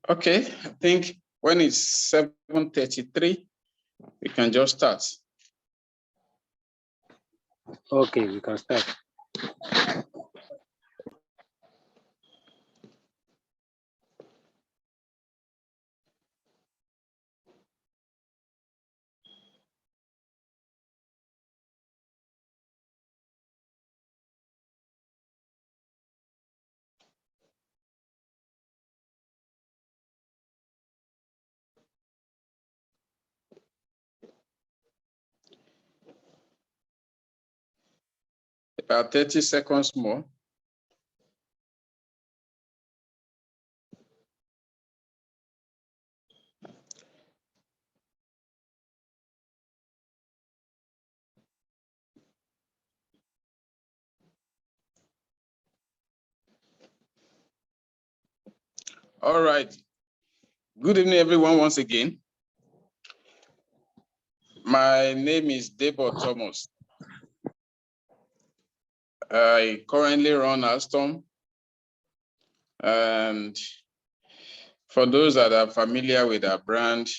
Okay, I think when it's 7:33, we can just start. Okay, we can start. About 30 seconds more. All right. Good evening, everyone, once again. My name is Debo Thomas. I currently run Hastom. And for those that are familiar with our brand,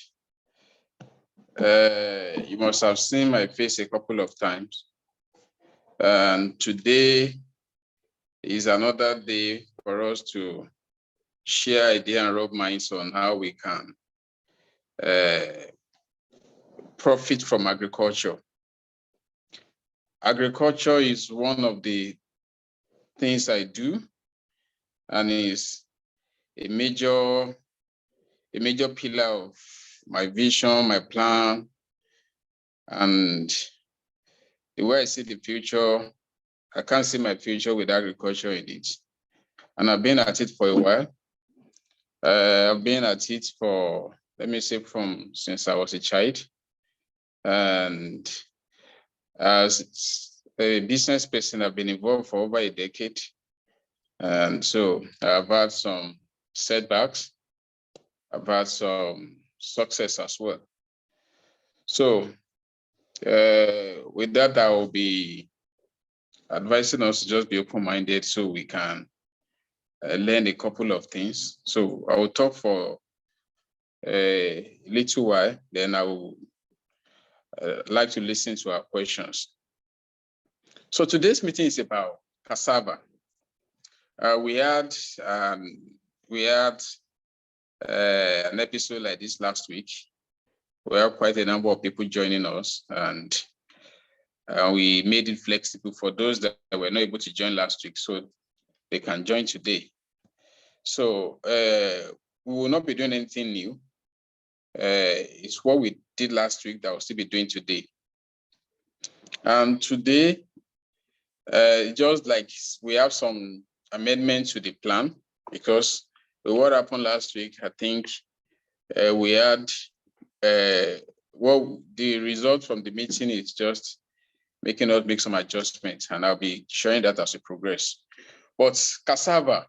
you must have seen my face a couple of times. And today is another day for us to share ideas and rub minds on how we can profit from agriculture. Agriculture is one of the things I do, and is a major pillar of my vision, my plan, and the way I see the future. I can't see my future with agriculture in it. And I've been at it for a while. I've been at it for, let me say, since I was a child. And as a business person, I've been involved for over a decade. And so I've had some setbacks. I've had some success as well. So with that, I will be advising us to just be open-minded so we can learn a couple of things. So I will talk for a little while, then I will like to listen to our questions. So today's meeting is about cassava. We had an episode like this last week. We have quite a number of people joining us, and we made it flexible for those that were not able to join last week, so they can join today. So we will not be doing anything new. It's what we did last week that we'll still be doing today. And today, just like we have some amendments to the plan, because what happened last week, I think we had, well, the result from the meeting is just making us make some adjustments, and I'll be sharing that as we progress. But cassava,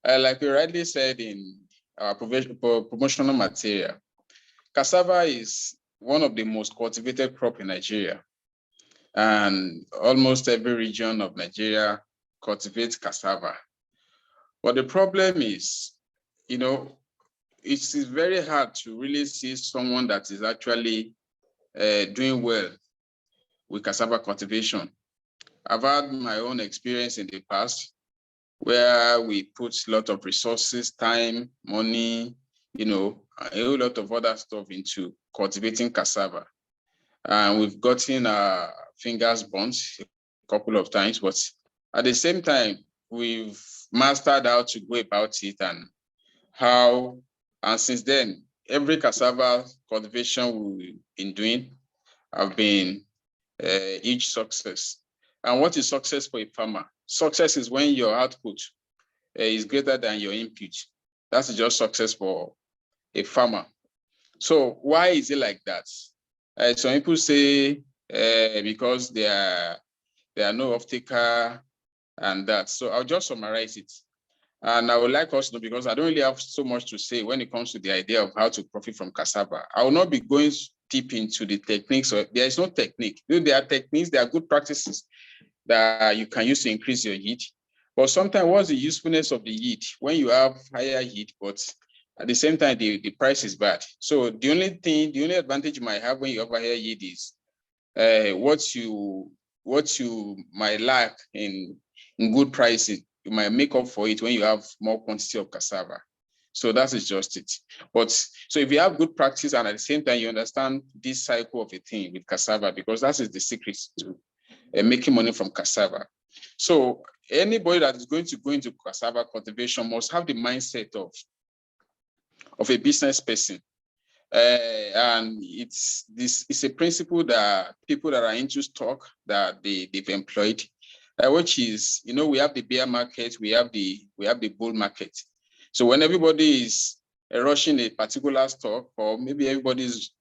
like we rightly said in our promotional material, cassava is one of the most cultivated crop in Nigeria, and almost every region of Nigeria cultivates cassava. But the problem is, it is very hard to really see someone that is actually doing well with cassava cultivation. I've had my own experience in the past where we put a lot of resources, time, money, a whole lot of other stuff into cultivating cassava. And we've gotten our fingers burnt a couple of times, but at the same time, we've mastered how to go about it and since then, every cassava cultivation we've been doing have been a huge success. And what is success for a farmer? Success is when your output is greater than your input. That's just success for a farmer. So why is it like that? Some people say because there are no off-taker and that. So I'll just summarize it. And I would like us to know, because I don't really have so much to say when it comes to the idea of how to profit from cassava. I will not be going deep into the techniques. There is no technique. There are techniques, there are good practices that you can use to increase your yield. But sometimes, what's the usefulness of the yield? When you have higher yield, but At the same time, the price is bad. So the only advantage you might have when you over here yield is what you might lack in good pricing, you might make up for it when you have more quantity of cassava. So that is just it. But so if you have good practice and at the same time you understand this cycle of a thing with cassava, because that is the secret to making money from cassava. So anybody that is going to go into cassava cultivation must have the mindset of a business person. And it's a principle that people that are into stock that they've employed, which is, we have the bear market, we have the bull market. So when everybody is rushing a particular stock, or maybe everybody's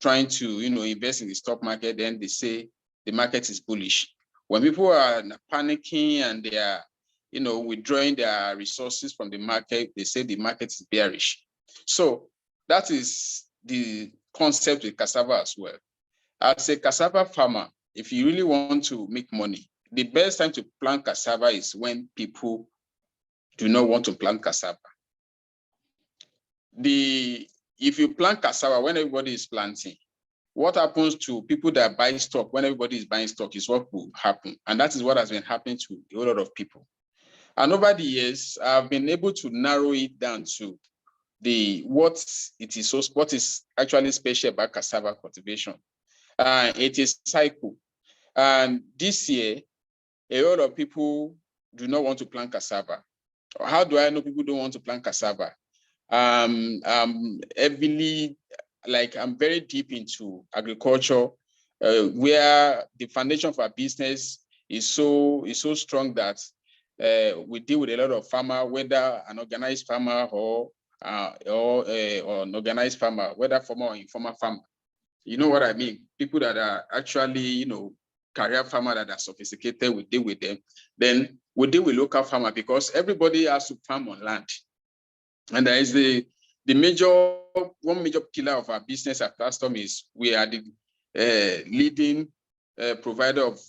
trying to invest in the stock market, then they say the market is bullish. When people are panicking and they are withdrawing their resources from the market, they say the market is bearish. So that is the concept with cassava as well. As a cassava farmer, if you really want to make money, the best time to plant cassava is when people do not want to plant cassava. If you plant cassava when everybody is planting, what happens to people that buy stock when everybody is buying stock is what will happen. And that is what has been happening to a lot of people. And over the years, I've been able to narrow it down to what is actually special about cassava cultivation. It is cycle. And this year, a lot of people do not want to plant cassava. How do I know people don't want to plant cassava? I'm very deep into agriculture, where the foundation of our business is so strong that we deal with a lot of farmer, whether an organized farmer or an organized farmer, whether formal or informal farmer. You know what I mean? People that are actually, career farmer that are sophisticated, we deal with them. Then we deal with local farmer because everybody has to farm on land. And there is one major pillar of our business at Hastom is we are the leading provider of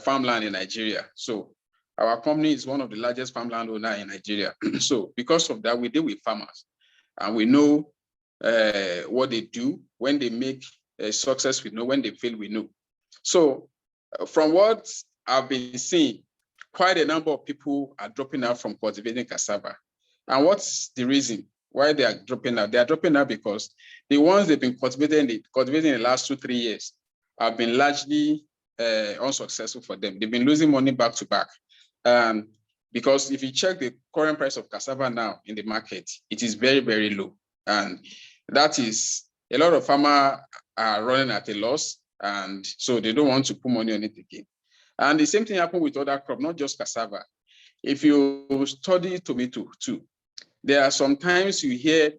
farmland in Nigeria. So our company is one of the largest farmland owner in Nigeria. So because of that, we deal with farmers and we know what they do. When they make success, we know. When they fail, we know. So from what I've been seeing, quite a number of people are dropping out from cultivating cassava. And what's the reason why they are dropping out? They are dropping out because the ones they've been cultivating in the last 2-3 years have been largely unsuccessful for them. They've been losing money back to back. Because if you check the current price of cassava now in the market, it is very, very low. And that is, a lot of farmers are running at a loss. And so they don't want to put money on it again. And the same thing happened with other crops, not just cassava. If you study tomato too, there are sometimes you hear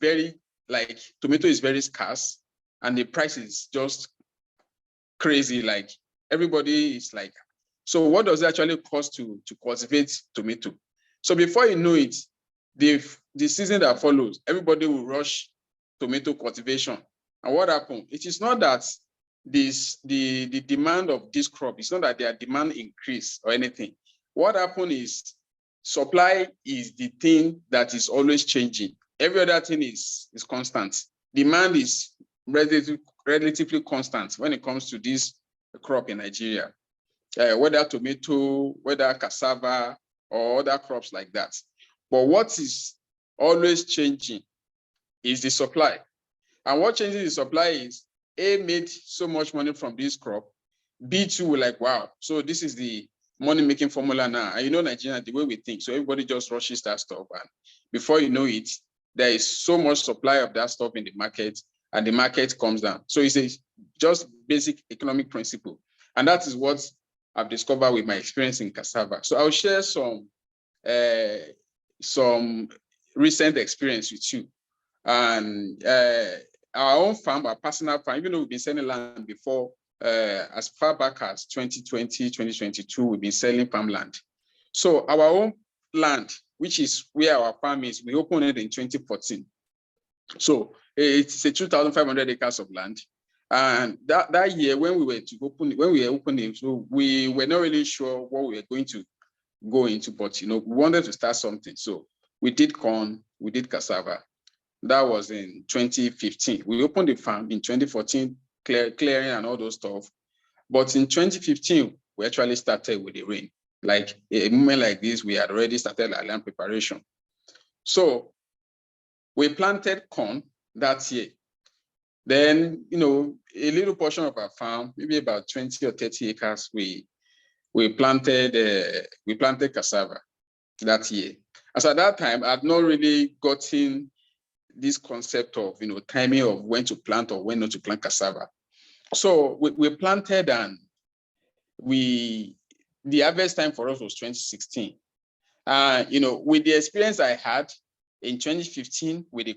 tomato is very scarce and the price is just crazy. Like everybody is like, so what does it actually cost to cultivate tomato? So before you know it, the season that follows, everybody will rush tomato cultivation. And what happened? It is not that the demand of this crop, it's not that their demand increase or anything. What happened is supply is the thing that is always changing. Every other thing is constant. Demand is relatively constant when it comes to this crop in Nigeria, whether tomato, whether cassava, or other crops like that. But what is always changing is the supply. And what changes the supply is A, made so much money from this crop. B, too, we're like, wow, so this is the money-making formula now. And Nigeria, the way we think, so everybody just rushes that stuff. And before you know it, there is so much supply of that stuff in the market, and the market comes down. So it's just basic economic principle. And that is what I've discovered with my experience in cassava. So I'll share some recent experience with you. And our own farm, our personal farm, even though we've been selling land before, as far back as 2020, 2022, we've been selling farmland. So our own land, which is where our farm is, we opened it in 2014. So it's a 2,500 acres of land. And that year, when we were opening, so we were not really sure what we were going to go into, but we wanted to start something. So we did corn, we did cassava. That was in 2015. We opened the farm in 2014, clearing and all those stuff. But in 2015, we actually started with the rain. Like a moment like this, we had already started our land preparation. So we planted corn that year. Then, you know, a little portion of our farm, maybe about 20 or 30 acres, we planted cassava that year. As at that time, I had not really gotten this concept of, you know, timing of when to plant or when not to plant cassava. So we planted, and the harvest time for us was 2016. You know, with the experience I had in 2015 with the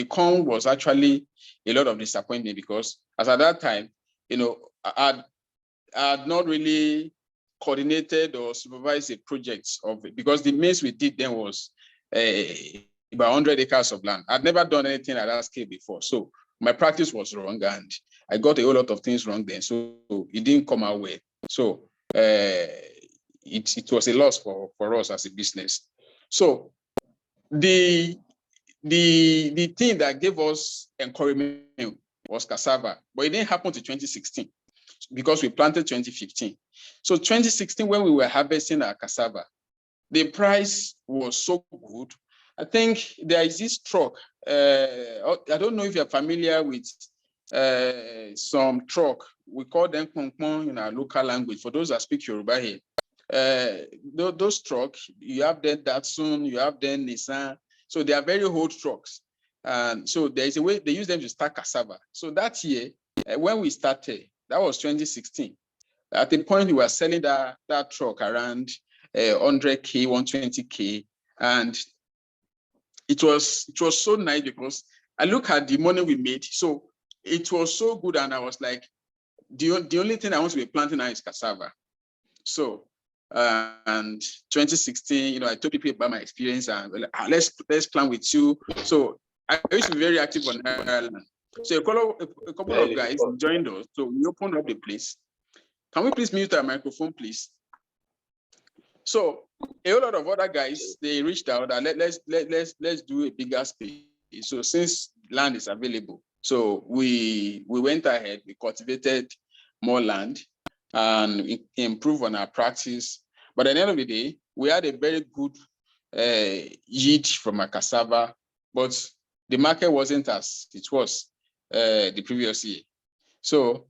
corn was actually a lot of disappointment, because as at that time, you know, I had not really coordinated or supervised a project of it, because the maize we did then was about 100 acres of land. I'd never done anything at that scale before. So my practice was wrong, and I got a whole lot of things wrong then. So it didn't come out well. So it was a loss for us as a business. So the thing that gave us encouragement was cassava, but it didn't happen to 2016 because we planted 2015. So 2016, when we were harvesting our cassava, the price was so good. I think there is this truck. I don't know if you're familiar with some truck. We call them pongpong in our local language. For those that speak Yoruba here, those trucks, you have them Datsun, you have them Nissan. So they are very old trucks. And so there is a way they use them to start cassava. So that year, when we started, that was 2016. At the point we were selling that truck around 100K, 120K, and it was so nice because I look at the money we made. So it was so good, and I was like, the only thing I want to be planting now is cassava. So and 2016, you know, I told people about my experience, and let's plan with you. So I used to be very active on Ireland. So a couple of guys joined us. So we opened up the place. Can we please mute our microphone, please? So a whole lot of other guys, they reached out and let's do a bigger space. So since land is available, so we went ahead, we cultivated more land and improve on our practice. But at the end of the day, we had a very good yield from our cassava, but the market wasn't as it was the previous year. So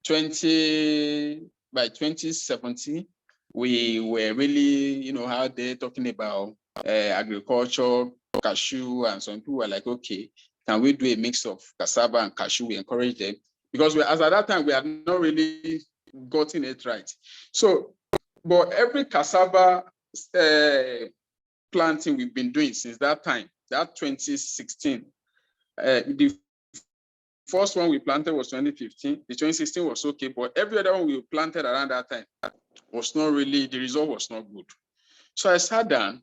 by 2017, we were really, you know, out there talking about agriculture, cashew, and some people were like, okay, can we do a mix of cassava and cashew? We encourage them because as at that time, we had not really gotten it right. So, but every cassava planting we've been doing since that time, that 2016, the first one we planted was 2015. The 2016 was okay, but every other one we planted around that time was not really, the result was not good. So I sat down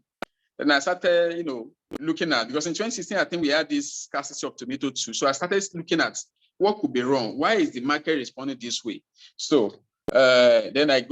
and I started, you know, looking at, because in 2016, I think we had this scarcity of tomato too. So I started looking at what could be wrong. Why is the market responding this way? So then I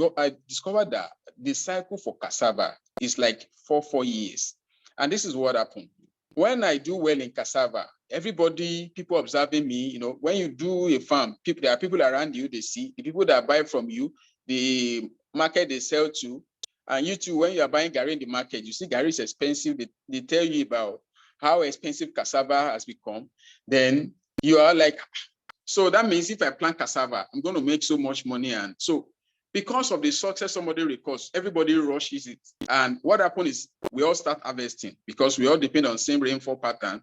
discovered that the cycle for cassava is like 4 years. And this is what happened. When I do well in cassava, people observing me, you know, when you do a farm, there are people around you, they see the people that buy from you, the market they sell to, and you too, when you are buying Gary in the market, you see Gary is expensive. They tell you about how expensive cassava has become. Then you are like, so that means if I plant cassava, I'm going to make so much money. And so because of the success somebody records, everybody rushes it. And what happened is we all start harvesting because we all depend on the same rainfall pattern.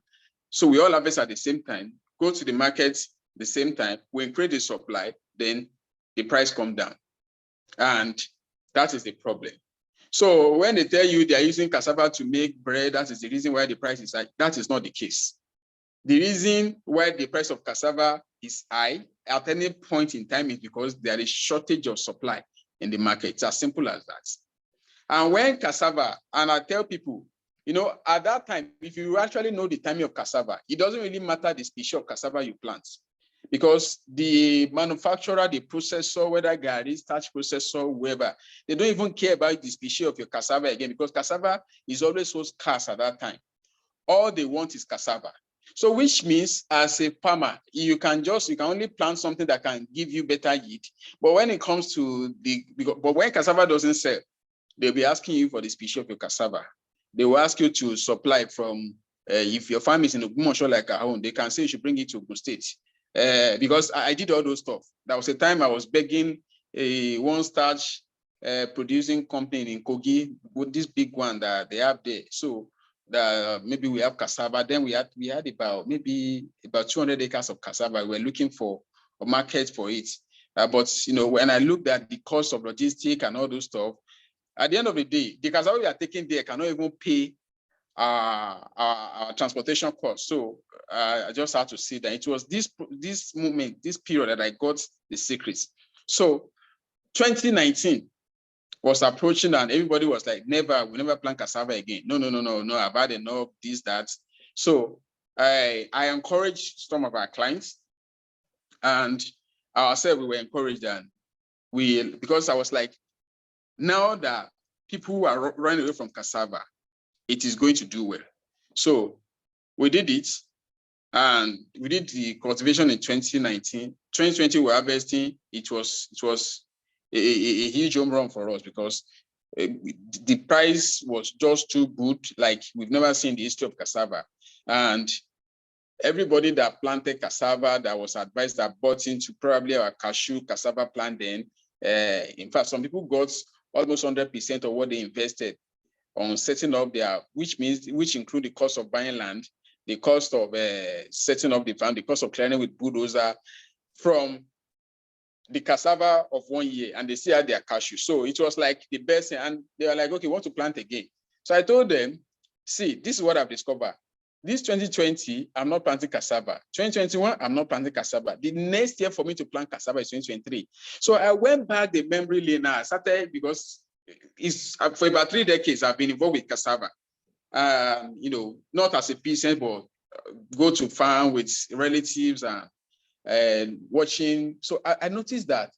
So we all harvest at the same time, go to the market the same time, we increase the supply, then the price comes down. And that is the problem. So when they tell you they are using cassava to make bread, that is the reason why the price is high. That is not the case. The reason why the price of cassava is high at any point in time is because there is shortage of supply in the market. It's as simple as that. And when cassava, and I tell people, you know, at that time, if you actually know the timing of cassava, it doesn't really matter the species of cassava you plant. Because the manufacturer, the processor, whether Gary, starch processor, whoever, they don't even care about the species of your cassava again, because cassava is always so scarce at that time. All they want is cassava. So which means as a farmer, you can only plant something that can give you better yield. But when it comes to but when cassava doesn't sell, they'll be asking you for the species of your cassava. They will ask you to supply from, if your farm is in Ogbomoso like our own, they can say you should bring it to Oyo State. Because I did all those stuff. There was a time I was begging a one-starch producing company in Kogi with this big one that they have there. So maybe we have cassava. Then we had about 200 acres of cassava. We're looking for a market for it. But when I looked at the cost of logistics and all those stuff, at the end of the day, the cassava we are taking there cannot even pay our transportation costs. So I just had to see that it was this period that I got the secrets. So 2019 was approaching and everybody was like, we never plant cassava again. No, I've had enough, this, that. So I encouraged some of our clients, and ourselves, we were encouraged, and because I was like, now that people are running away from cassava, it is going to do well. So we did it, and we did the cultivation in 2019. 2020, we're harvesting. It was a huge home run for us because the price was just too good, like we've never seen in the history of cassava. And everybody that planted cassava, that was advised, that bought into probably our cashew cassava plant then. In fact, some people got almost 100% of what they invested on setting up which include the cost of buying land, the cost of setting up the farm, the cost of clearing with bulldozer from the cassava of 1 year, and they still had their cashew. So it was like the best thing. And they were like, okay, we want to plant again. So I told them, see, this is what I've discovered. This 2020, I'm not planting cassava. 2021, I'm not planting cassava. The next year for me to plant cassava is 2023. So I went back the memory lane. I started, because it's for about 3 decades, I've been involved with cassava. Not as a peasant, but go to farm with relatives and watching. So I noticed that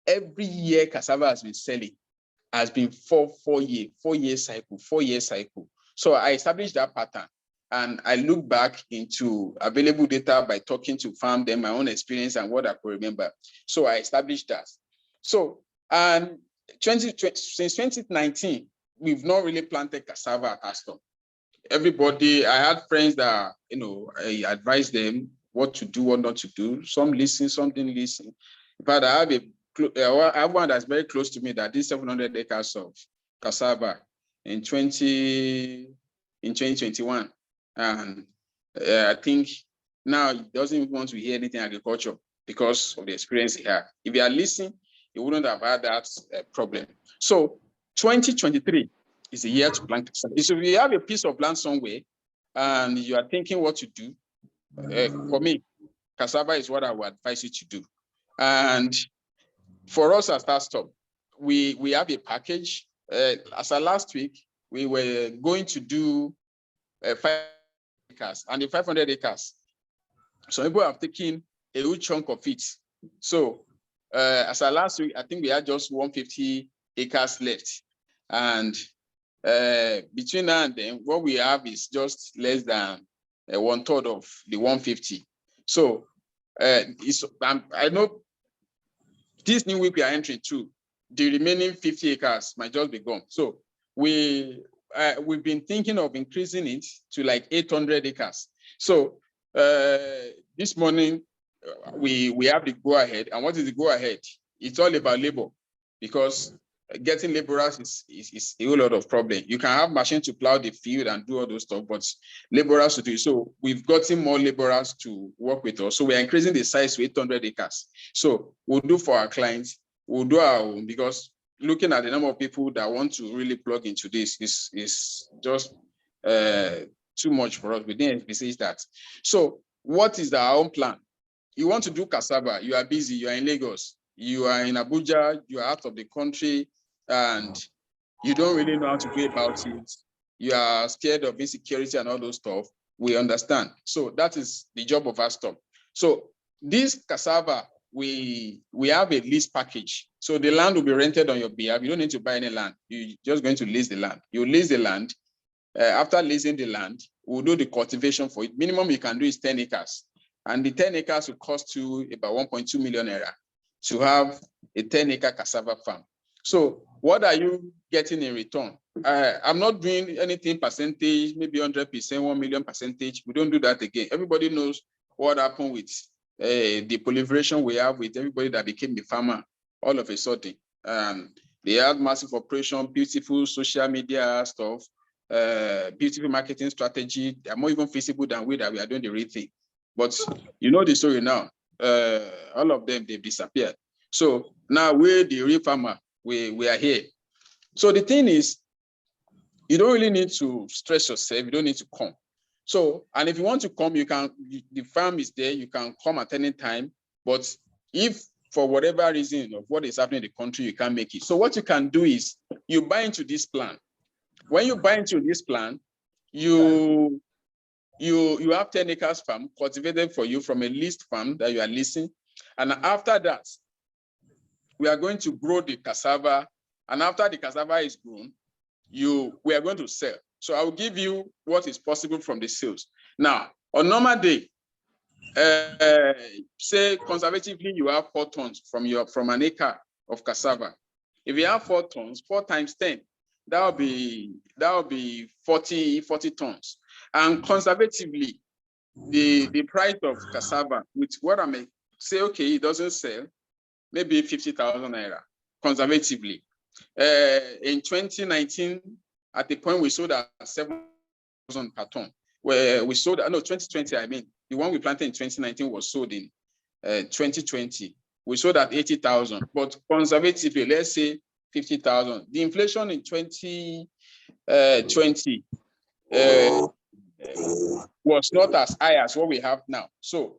every year cassava has been selling, has been 4 year cycle. So I established that pattern, and I look back into available data by talking to farm, then my own experience and what I could remember. So I established that. So, and since 2019, we've not really planted cassava at Hastom. Everybody, I had friends that, I advised them what to do, what not to do. Some listen, some didn't listen. But I have one that's very close to me that did 700 acres of cassava in 2021. And I think now he doesn't even want to hear anything agriculture because of the experience he had. If he had listened, he wouldn't have had that problem. So 2023 is a year to plant cassava. So if you have a piece of land somewhere and you are thinking what to do, for me, cassava is what I would advise you to do. And for us at Hastom, we have a package. As of last week, we were going to do 5 acres, and the 500 acres. So people have taken a huge chunk of it. So as of last week, I think we had just 150 acres left. And between now and then, what we have is just less than 1/3 of the 150. So I know this new week we are entering to, the remaining 50 acres might just be gone. So we've been thinking of increasing it to like 800 acres. So this morning we have the go ahead. And what is the go ahead? It's all about labor, because getting laborers is a whole lot of problem. You can have machine to plow the field and do all those stuff, but laborers to do it. So we've gotten more laborers to work with us. So we're increasing the size to 800 acres. So we'll do for our clients, we'll do our own, because looking at the number of people that want to really plug into this is just too much for us. We didn't envisage that. So what is our own plan? You want to do cassava, you are busy, you are in Lagos, you are in Abuja, you are out of the country, and you don't really know how to go about it. You are scared of insecurity and all those stuff. We understand. So that is the job of Hastom. So this cassava, we have a lease package. So the land will be rented on your behalf. You don't need to buy any land. You're just going to lease the land. You lease the land. After leasing the land, we'll do the cultivation for it. Minimum you can do is 10 acres. And the 10 acres will cost you about 1.2 million naira to have a 10-acre cassava farm. So what are you getting in return? I'm not doing anything percentage, maybe 100%, 1 million percentage. We don't do that again. Everybody knows what happened with the proliferation we have with everybody that became a farmer all of a sudden. They had massive operation, beautiful social media stuff, beautiful marketing strategy. They're more even feasible than we are doing the real thing. But you know the story now. All of them, they've disappeared. So now we're the real farmer. We are here. So the thing is, you don't really need to stress yourself. You don't need to come. So, and if you want to come, you can, the farm is there. You can come at any time. But if for whatever reason of what is happening in the country, you can't make it. So what you can do is you buy into this plan. When you buy into this plan, you have 10 acres farm cultivated for you from a leased farm that you are leasing. And after that, we are going to grow the cassava. And after the cassava is grown, we are going to sell. So I will give you what is possible from the sales. Now, on normal day, say conservatively, you have 4 tons from an acre of cassava. If you have 4 tons, 4 times 10, that will be 40 tons. And conservatively, the price of cassava, with what I may say, okay, it doesn't sell, maybe 50,000 naira, conservatively. In 2019, at the point we sold at 7,000 per ton, where we sold, no, 2020, I mean, the one we planted in 2019 was sold in 2020. We sold at 80,000, but conservatively, let's say 50,000. The inflation in 2020 was not as high as what we have now. So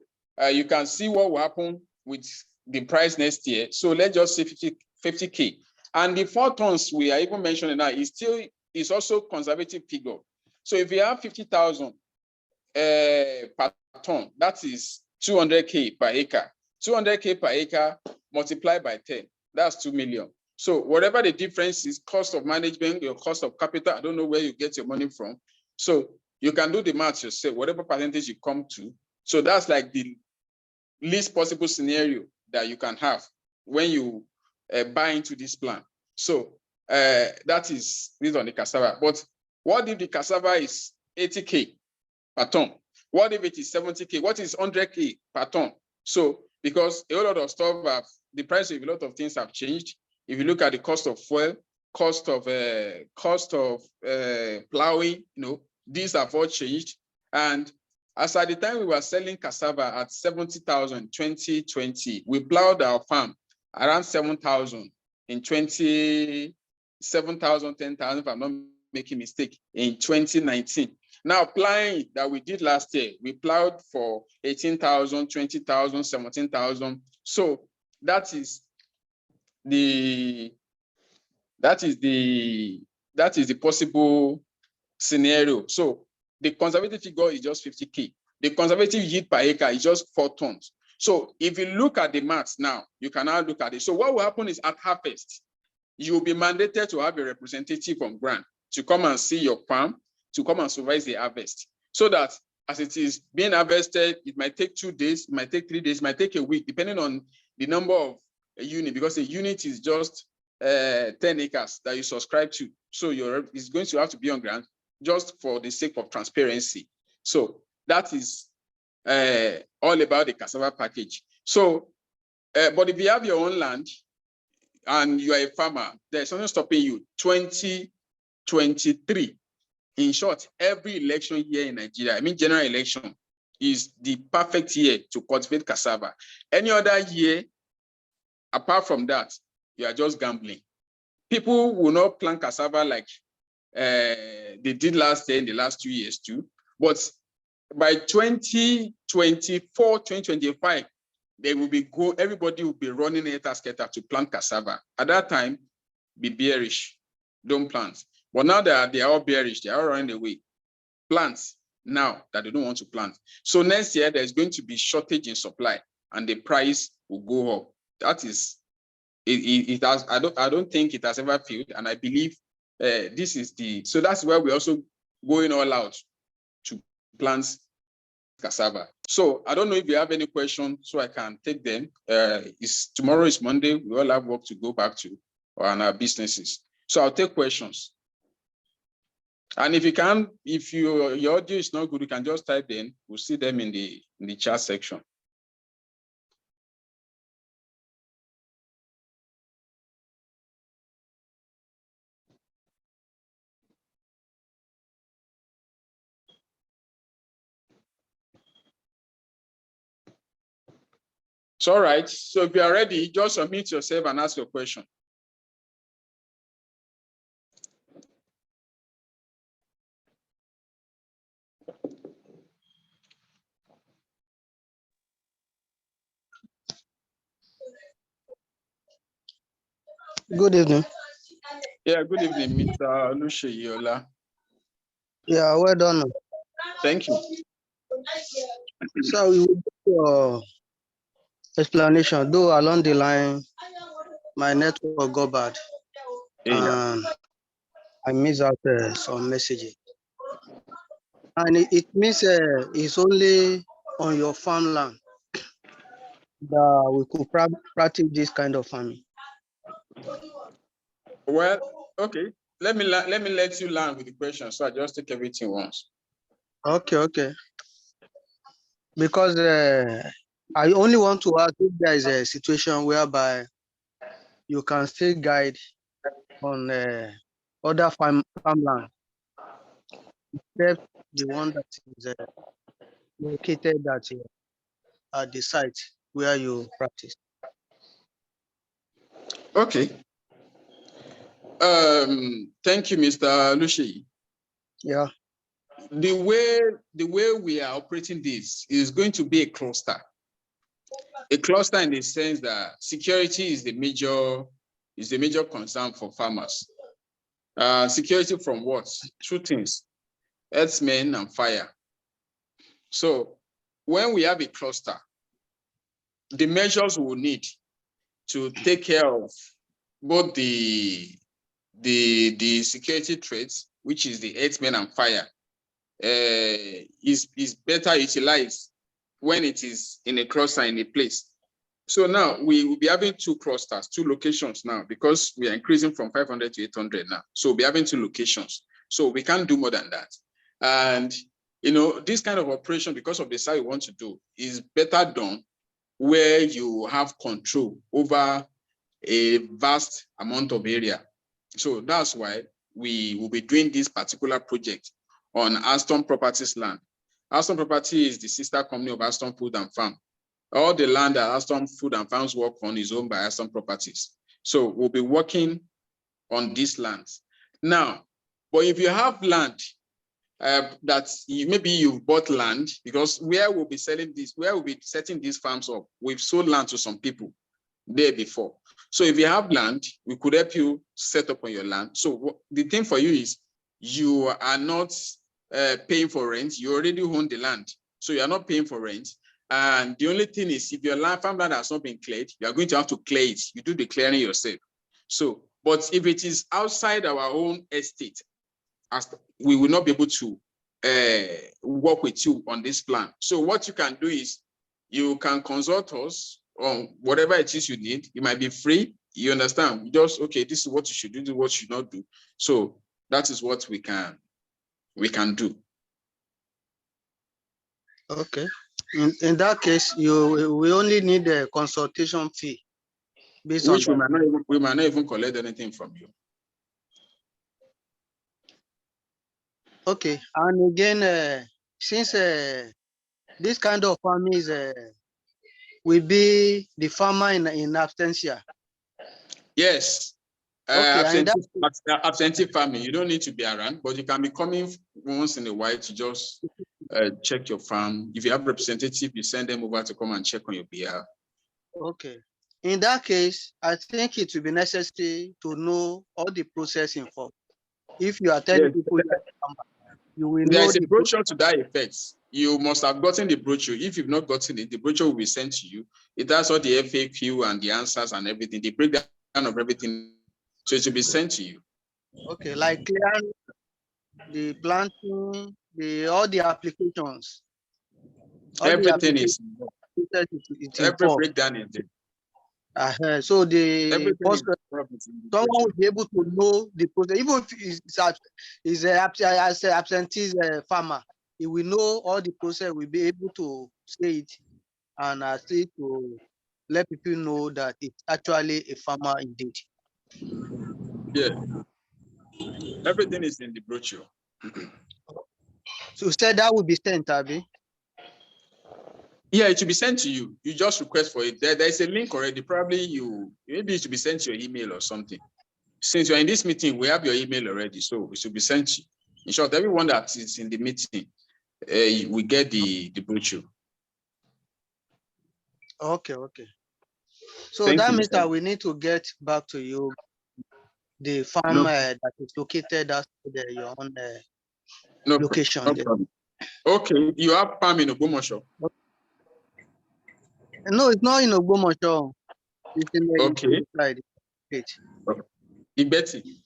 you can see what will happen with the price next year. So let's just say 50K. And the 4 tons we are even mentioning now is also conservative figure. So if you have 50,000 per ton, that is 200K per acre. 200K per acre multiplied by 10, that's 2 million. So whatever the difference is, cost of management, your cost of capital, I don't know where you get your money from. So you can do the math yourself, whatever percentage you come to. So that's like the least possible scenario that you can have when you buy into this plan. So that is based on the cassava. But what if the cassava is 80K per ton? What if it is 70K? What is 100K per ton? So because a lot of stuff, the price of a lot of things have changed. If you look at the cost of fuel, cost of plowing, these have all changed. And as at the time we were selling cassava at 70,000 in 2020, we plowed our farm around 7,000 in 7,000, 10,000, if I'm not making a mistake, in 2019. Now, plowing that we did last year, we plowed for 18,000, 20,000, 17,000. So that is the possible scenario. So the conservative figure is just 50K. The conservative yield per acre is just 4 tons. So if you look at the maths now, you can now look at it. So what will happen is at harvest, you will be mandated to have a representative on ground to come and see your farm, to come and supervise the harvest. So that as it is being harvested, it might take 2 days, it might take 3 days, it might take a week, depending on the number of a unit, because a unit is just 10 acres that you subscribe to. So it's going to have to be on ground just for the sake of transparency. So that is all about the cassava package. So, but if you have your own land and you are a farmer, there's something stopping you. 2023, in short, every election year in Nigeria, I mean general election, is the perfect year to cultivate cassava. Any other year, apart from that, you are just gambling. People will not plant cassava like they did last year in the last 2 years too. But by 2024, 2025, everybody will be running skater to plant cassava. At that time, be bearish, don't plant. But now that they are all bearish, they are all running away. Plants now that they don't want to plant. So next year, there's going to be shortage in supply and the price will go up. That is, it has, I don't think it has ever failed. And I believe so that's why we're also going all out to plants cassava. So I don't know if you have any questions, so I can take them. Tomorrow is Monday. We all have work to go back to on our businesses. So I'll take questions. And if you can, if your audio is not good, you can just type them. We'll see them in the chat section. It's all right. So if you are ready, just unmute yourself and ask your question. Good evening. Yeah, good evening, Mr. Oluseyola. Yeah, well done. Thank you. So we will do your explanation, though along the line, my network got bad. Yeah. And I missed out some messages. And it means it's only on your farmland that we could practice this kind of farming. Well, okay. Let me let you learn with the question. So I just take everything once. Okay. Because I only want to ask if there is a situation whereby you can still guide on other farmland, except the one that is located at the site where you practice. Okay. Thank you, Mr. Lushi. Yeah. The way we are operating this is going to be a cluster. A cluster in the sense that security is the major concern for farmers. Security from what? Two things: herdsmen and fire. So when we have a cluster, the measures we will need to take care of both the security threats, which is the herdsmen and fire, is better utilized when it is in a cluster in a place. So now we will be having two clusters, two locations now, because we are increasing from 500 to 800 now. So we'll be having two locations. So we can't do more than that. And this kind of operation, because of the size we want to do, is better done where you have control over a vast amount of area. So that's why we will be doing this particular project on Hastom Properties land. Hastom Property is the sister company of Hastom Food and Farm. All the land that Hastom Food and Farms work on is owned by Hastom Properties. So we'll be working on these lands. Now, but if you have land that maybe you've bought land, because where we'll be selling this, where we'll be setting these farms up, we've sold land to some people there before. So if you have land, we could help you set up on your land. So the thing for you is you are not paying for rent. You already own the land. So you are not paying for rent. And the only thing is, if your farmland has not been cleared, you are going to have to clear it. You do the clearing yourself. So, but if it is outside our own estate, we will not be able to work with you on this plan. So what you can do is you can consult us on whatever it is you need. It might be free. You understand? Just, okay, this is what you should do, this is what you should not do. So that is what we can do. Okay. In that case, we only need a consultation fee. Which we might not even collect anything from you. Okay. And again, since this kind of farming is will be the farmer in absentia. Yes. Okay. Absentee farming, you don't need to be around, but you can be coming once in a while to just check your farm. If you have representative, you send them over to come and check on your behalf. Okay. In that case, I think it will be necessary to know all the process involved. If you are telling people you will there know is a brochure to that effect. You must have gotten the brochure. If you've not gotten it, the brochure will be sent to you. It has all the FAQ and the answers and everything, the breakdown of everything. So it will be sent to you. Okay, like clearing, the planting, all the applications. Everything is it's every involved. breakdown is there. So the Everything post, is someone will be able to know the process, even if it's as an absentee farmer, he will know all the process, will be able to say it and say to let people know that it's actually a farmer indeed. Yeah. Everything is in the brochure. So said that will be sent, Abby. Yeah, it should be sent to you. You just request for it. There's a link already. Probably maybe it should be sent to your email or something. Since you're in this meeting, we have your email already, so it should be sent to you. In short, everyone that is in the meeting, we get the brochure. Okay. So Thank that you, means Mr. that we need to get back to you the farm that is located at your own location. No problem. Okay, you have farm in Ogbomoso. No, it's not in Ogbomoso. It's in the side. Ibeti.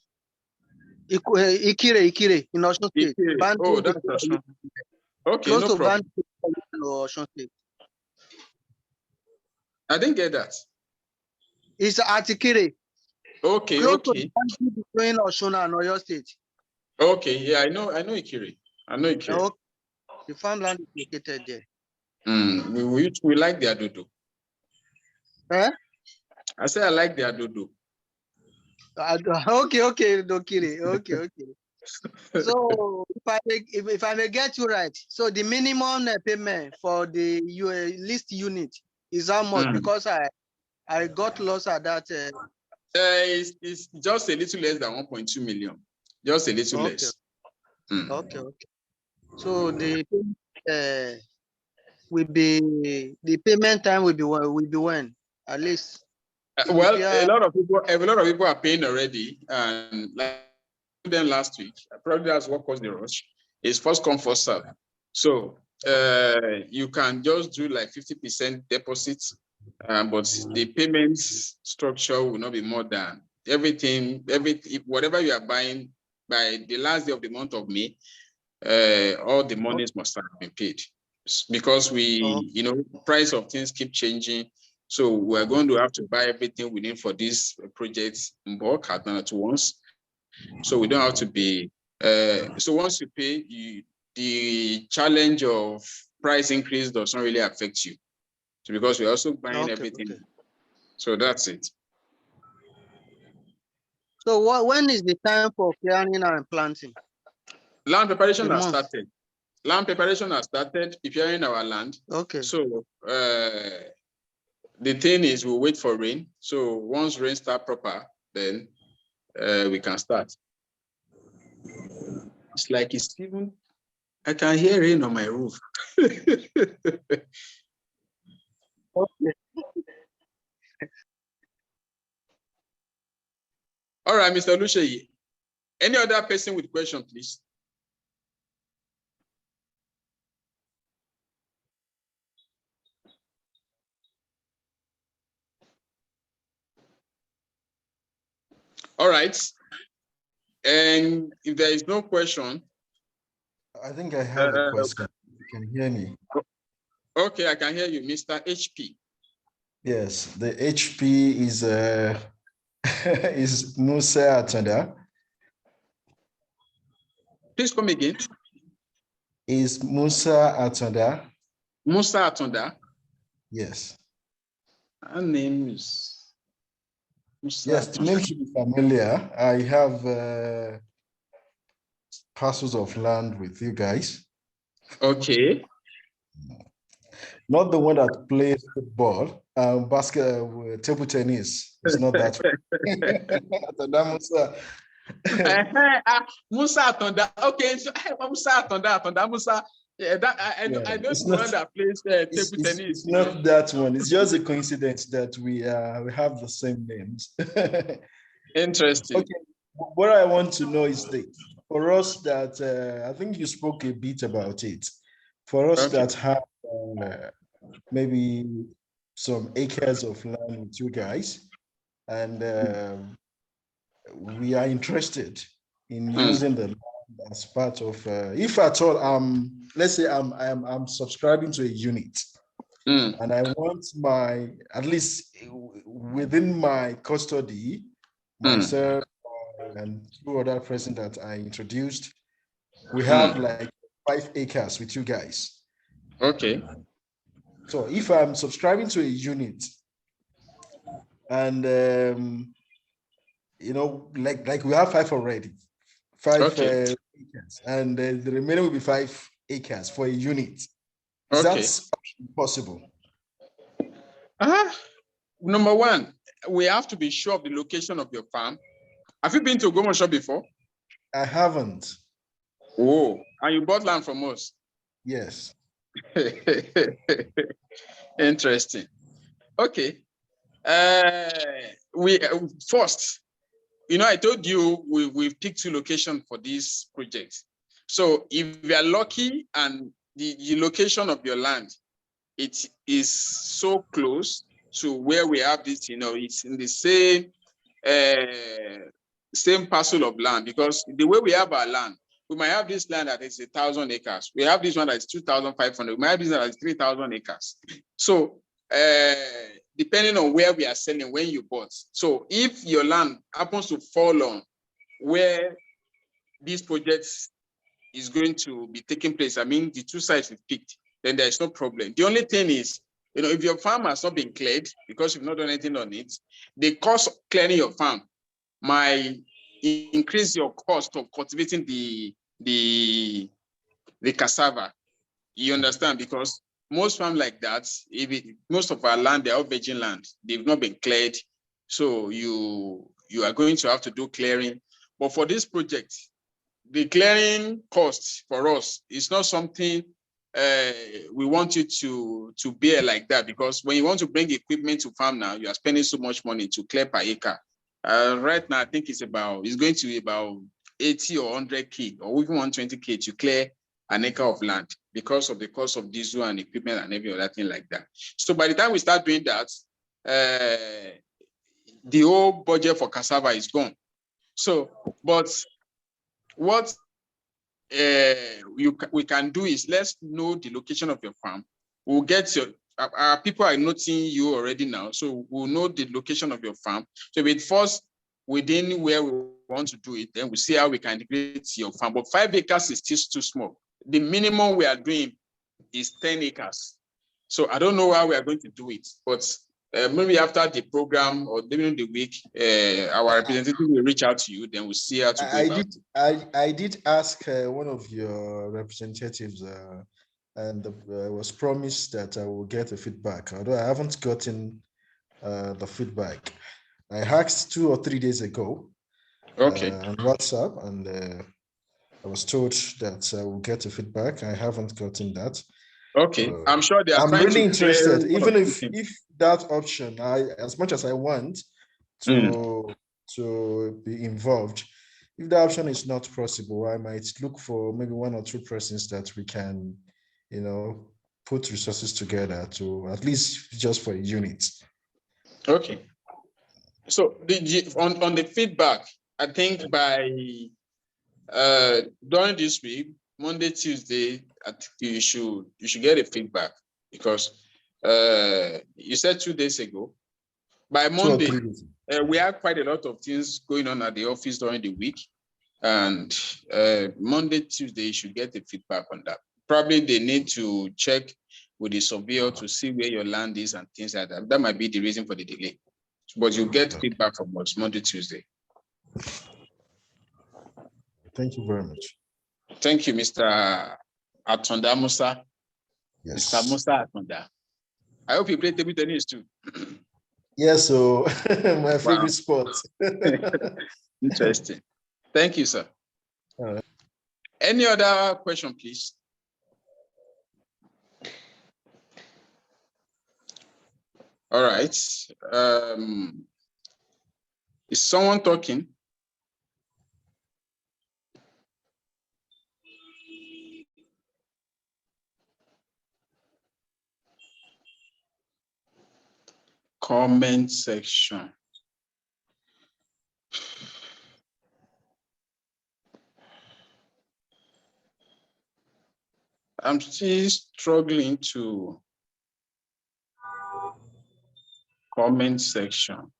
Ikire in Osun State. Oh, that's Osun. Okay, close no to problem. Osun State. I didn't get that. It's at Ikire. Okay, close okay. To between Osun and Oyo State. Okay, yeah, I know Ikire. Okay. The farmland is located there. We like the adodo. Eh? I said I like the adodo. Okay. So if I may get you right, so the minimum payment for the list unit is how much? Because I got lost at that. It's just a little less than 1.2 million. Just a little less. Okay. So the payment time will be when at least. Well, a lot of people are paying already, and like them last week, probably that's what caused the rush. It's first come first serve. So you can just do like 50% deposits, but the payment structure will not be more than whatever you are buying by the last day of the month of May. All the monies must have been paid because price of things keep changing. So we're going to have to buy everything we need for this project in bulk at once. So we don't have to be. So once you pay, the challenge of price increase does not really affect you. So because we're also buying everything. Okay. So that's it. So when is the time for clearing and planting? Land preparation has started. Land preparation has started preparing our land. Okay. So the thing is we'll wait for rain. So once rain starts proper, then we can start. It's like it's even, I can hear rain on my roof. Okay. All right, Mr. Luce. Any other person with question, please? All right. And if there is no question. I think I have a question. You can hear me. Okay, I can hear you, Mr. HP. Yes, the HP is is Musa Atanda. Please come again. Is Musa Atanda? Musa Atanda? Yes. Her name is Musa. Yes, the name should be familiar. I have parcels of land with you guys. Okay. Not the one that plays football, table tennis. It's not that. Musa Atanda. Okay, so Musa Atanda, Musa. Yeah, I know the one that plays table tennis. It's not that one. It's just a coincidence that we have the same names. Interesting. Okay, what I want to know is this. For us that, I think you spoke a bit about it. For us that have maybe some acres of land with you guys, and we are interested in using the land as part of, if at all, let's say I'm subscribing to a unit, and I want at least within my custody, myself and two other persons that I introduced, we have like 5 acres with you guys. Okay. So if I'm subscribing to a unit, and like we have 5 already, 5 Okay. acres, and the remaining will be 5 acres for a unit. Is Okay. that possible? Number one, we have to be sure of the location of your farm. Have you been to Ogbomoso before? I haven't. Oh, and you bought land from us? Yes. Interesting. Okay. We first, I told you we've picked 2 locations for this project. So if you are lucky and the location of your land, it is so close to where we have this, it's in the same parcel of land, because the way we have our land, we might have this land that is 1,000 acres. We have this one that is 2,500. We might have this one that is 3,000 acres. So depending on where we are selling, when you bought. So if your land happens to fall on where this project is going to be taking place, I mean, the 2 sites we picked, then there's no problem. The only thing is, if your farm has not been cleared because you've not done anything on it, the cost of clearing your farm might increase your cost of cultivating the cassava. You understand? Because most farms like that, most of our land, they're all virgin land. They've not been cleared. So you are going to have to do clearing. But for this project, the clearing cost for us is not something we want you to bear like that, because when you want to bring equipment to farm now, you are spending so much money to clear per acre. Right now, I think it's going to be about 80 or 100K or even 120K to clear an acre of land because of the cost of diesel and equipment and every other thing like that. So by the time we start doing that, the whole budget for cassava is gone. So, but what we can do is, let's know the location of your farm. We'll get our people are noting you already now, so we'll know the location of your farm. So if it falls within where we want to do it, then we'll see how we can integrate your farm. But 5 acres is still too small. The minimum we are doing is 10 acres. So I don't know how we are going to do it, but maybe after the program or during the week, our representative will reach out to you, then we'll see how to go about it. I did ask one of your representatives, and I was promised that I will get a feedback, although I haven't gotten the feedback. I asked 2 or 3 days ago on WhatsApp, and I was told that I will get a feedback. I haven't gotten that. Okay, I'm sure they are I'm trying really to interested, even if that option, as much as I want to be involved, if the option is not possible, I might look for maybe 1 or 2 persons that we can, put resources together to at least just for a unit. Okay. So on the feedback, I think by during this week, Monday, Tuesday, you should get a feedback, because you said 2 days ago. By Monday, we have quite a lot of things going on at the office during the week, and Monday, Tuesday, you should get the feedback on that. Probably they need to check with the surveyor to see where your land is and things like that. That might be the reason for the delay. But you get feedback from us Monday, Tuesday. Thank you very much. Thank you, Mr. Atonda Musa. Yes. Mr. Musa Atonda. I hope you play table tennis too. Yes, so my favorite sport. Interesting. Thank you, sir. All right. Any other question, please? All right. Is someone talking? Comment section. I'm still struggling to comment section.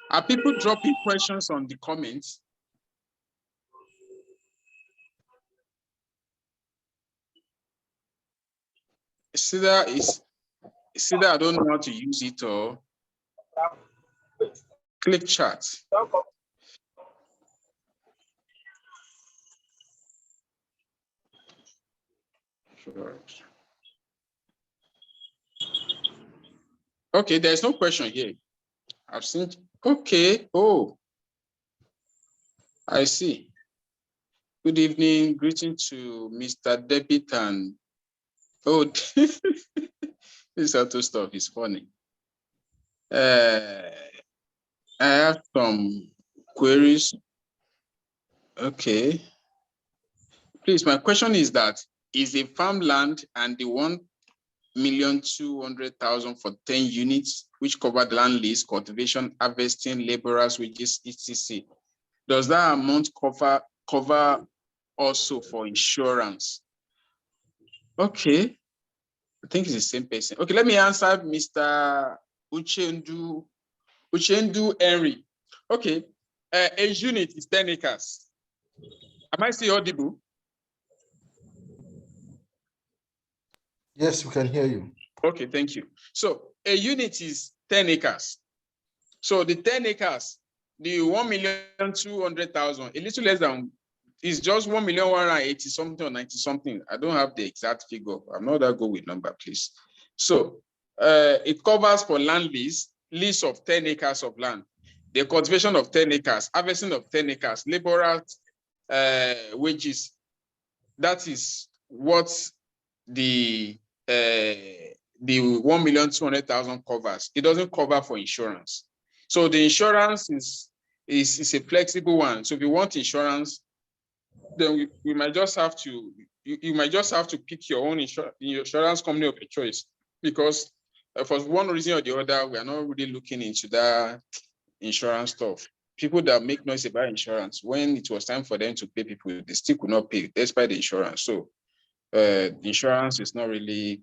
Are people dropping questions on the comments? It's either I don't know how to use it or click chat. Sure. Okay, there's no question here. I've seen, okay, oh, I see. Good evening, greeting to Mr. Debit and, oh, this auto stuff is funny. I have some queries. Okay. Please, my question is that, is a farmland and the 1,200,000 for 10 units, which covered land lease, cultivation, harvesting, laborers, wages, etc. Does that amount cover also for insurance? Okay, I think it's the same person. Okay, let me answer Mr. Uchendu Henry. Okay, a unit is 10 acres. Am I still audible? Yes, we can hear you. Okay, thank you. So a unit is 10 acres. So the 10 acres, the 1,200,000, a little less than, is just 1,180 something or 90 something. I don't have the exact figure. I'm not that good with number, please. So it covers for land lease of 10 acres of land, the cultivation of 10 acres, harvesting of 10 acres, laborers, wages. That is what the 1,200,000 covers. It doesn't cover for insurance. So the insurance is a flexible one. So if you want insurance, then we might just have to, you might just have to pick your own insurance company of your choice, because for one reason or the other, we are not really looking into that insurance stuff. People that make noise about insurance, when it was time for them to pay people, they still could not pay despite the insurance. So insurance is not really,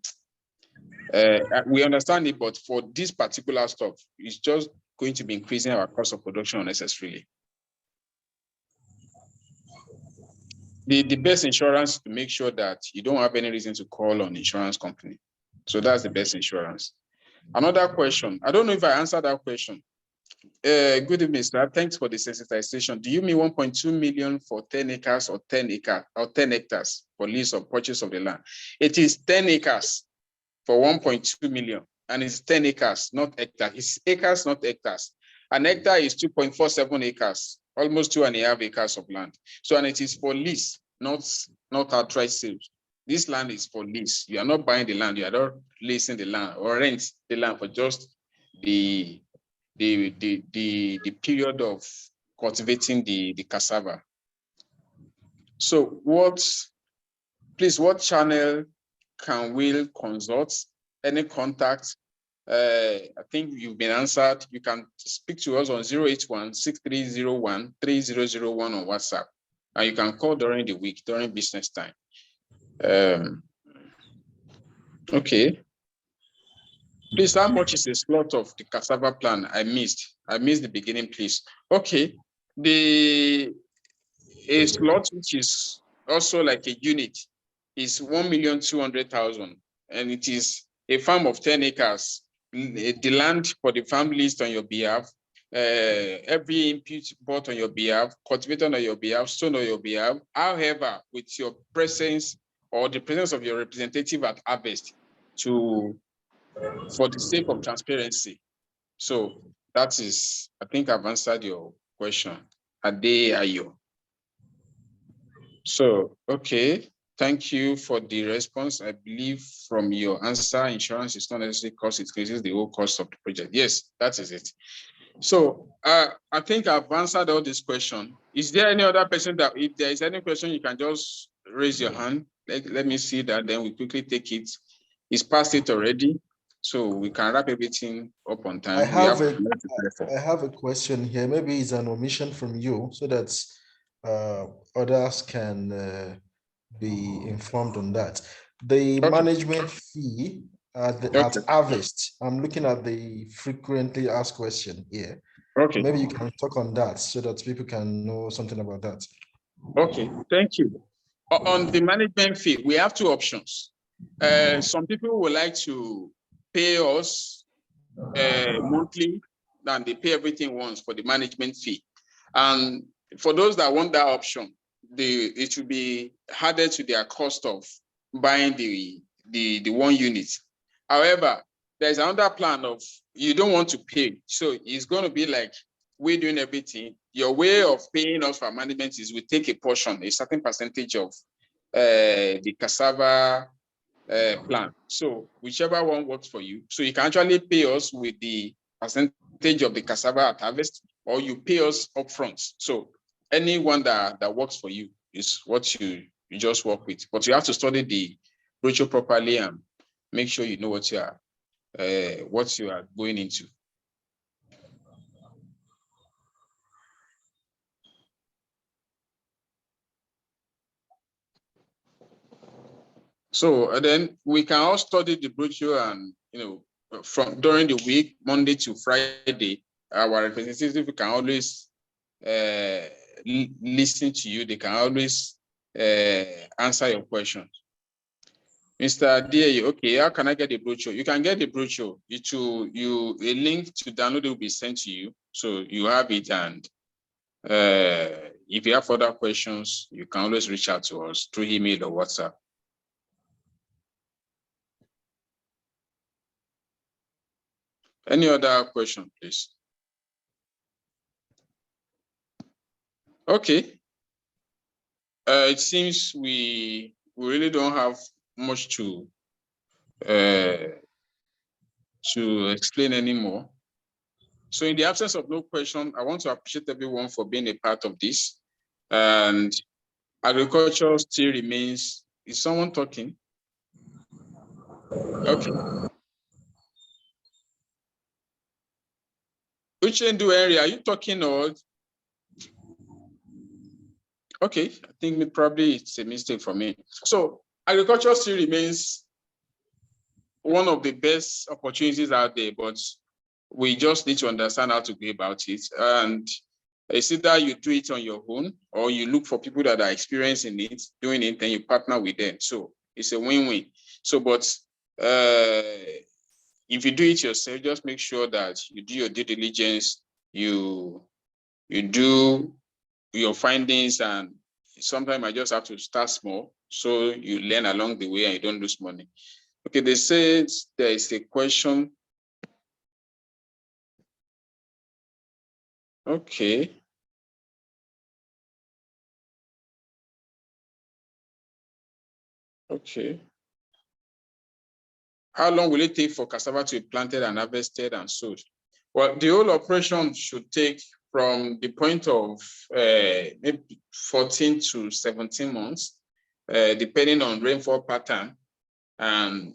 we understand it, but for this particular stuff, it's just going to be increasing our cost of production unnecessarily. The best insurance is to make sure that you don't have any reason to call on insurance company. So that's the best insurance. Another question. I don't know if I answered that question. Good evening, sir. Thanks for the sensitization. Do you mean 1.2 million for 10 acres or 10 hectares for lease or purchase of the land? It is 10 acres for 1.2 million, and it's 10 acres, not hectares. It's acres, not hectares. An hectare is 2.47 acres, almost 2.5 acres of land. So, and it is for lease, not outright sales. This land is for lease. You are not buying the land, you are not leasing the land or rent the land for just the period of cultivating the cassava. So please, what channel can we consult? Any contact? I think you've been answered. You can speak to us on 081-6301-3001 on WhatsApp. And you can call during the week, during business time. Okay. Please, how much is a slot of the cassava plan? I missed the beginning, please. Okay. A slot, which is also like a unit, is 1,200,000, and it is a farm of 10 acres. The land for the farm leased on your behalf, every input bought on your behalf, cultivated on your behalf, sown on your behalf. However, with your presence or the presence of your representative at harvest, for the sake of transparency. So that is, I think I've answered your question. Ade Ayo. So, okay, thank you for the response. I believe from your answer, insurance is not necessarily cost, it increases the whole cost of the project. Yes, that is it. So I think I've answered all this question. Is there any other person that, if there is any question, you can just raise your hand. Let me see that, then we quickly take it. It's past it already, so we can wrap everything up on time. I have a question here. Maybe it's an omission from you, so that others can be informed on that. The Okay. management fee at harvest. I'm looking at the frequently asked question here. Okay. Maybe you can talk on that so that people can know something about that. Okay, thank you. On the management fee, we have two options. Some people would like to pay us monthly, and they pay everything once for the management fee. And for those that want that option, it will be added to their cost of buying the 1 unit. However, there's another plan of you don't want to pay. So it's going to be like we're doing everything. Your way of paying us for management is we take a portion, a certain percentage of the cassava plan. So whichever one works for you. So you can actually pay us with the percentage of the cassava at harvest, or you pay us upfront. So any one that works for you is what you just work with. But you have to study the brochure properly and make sure you know what you are going into. So then we can all study the brochure, and from during the week, Monday to Friday, our representatives can always listen to you. They can always answer your questions. Mr. D, okay, how can I get the brochure? You can get the brochure. A link to download will be sent to you, so you have it. And if you have further questions, you can always reach out to us through email or WhatsApp. Any other question, please? Okay. It seems we really don't have much to explain anymore. So in the absence of no question, I want to appreciate everyone for being a part of this. And agriculture still remains. Is someone talking? Okay. Uchendu area, are you talking or? Okay, I think probably it's a mistake for me. So agriculture still remains one of the best opportunities out there, but we just need to understand how to go about it. And it's either you do it on your own, or you look for people that are experienced in it, doing it, and you partner with them. So it's a win-win. So, but if you do it yourself, just make sure that you do your due diligence, you do your findings, and sometimes I just have to start small, so you learn along the way and you don't lose money. Okay, they said there is a question. Okay. Okay. How long will it take for cassava to be planted and harvested and sold? Well, the whole operation should take from the point of maybe 14 to 17 months, depending on rainfall pattern and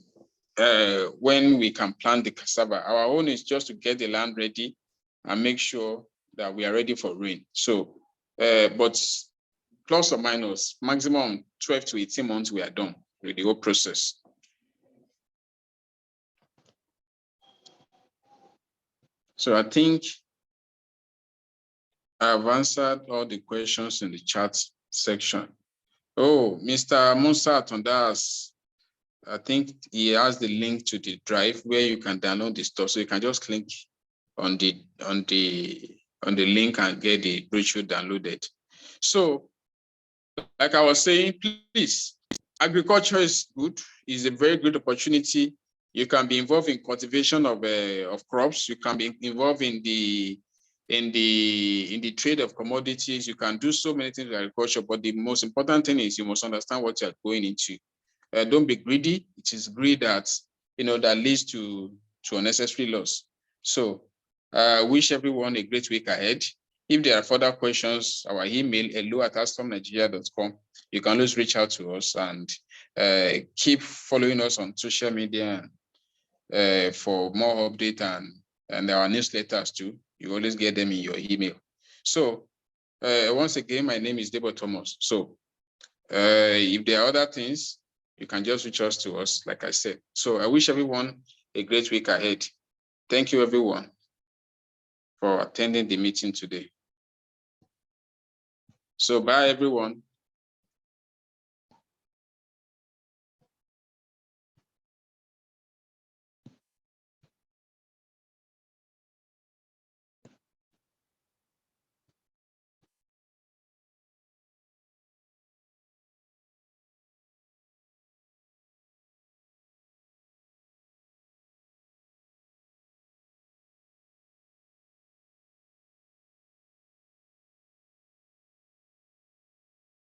when we can plant the cassava. Our own is just to get the land ready and make sure that we are ready for rain. So, but plus or minus, maximum 12 to 18 months, we are done with the whole process. So I think I've answered all the questions in the chat section. Oh, Mr. Musa Tondas, I think he has the link to the drive where you can download the stuff. So you can just click on the link and get the brochure downloaded. So, like I was saying, please, agriculture is good. It's a very good opportunity. You can be involved in cultivation of crops. You can be involved in the trade of commodities. You can do so many things with agriculture, but the most important thing is you must understand what you're going into. Don't be greedy. It is greed that that leads to unnecessary loss. So wish everyone a great week ahead. If there are further questions, our email hello@hastomnigeria.com. You can always reach out to us, and keep following us on social media for more update and our newsletters too. You always get them in your email. So once again, my name is Debo Thomas. So if there are other things, you can just reach out to us, like I said. So I wish everyone a great week ahead. Thank you, everyone, for attending the meeting today. So bye, everyone.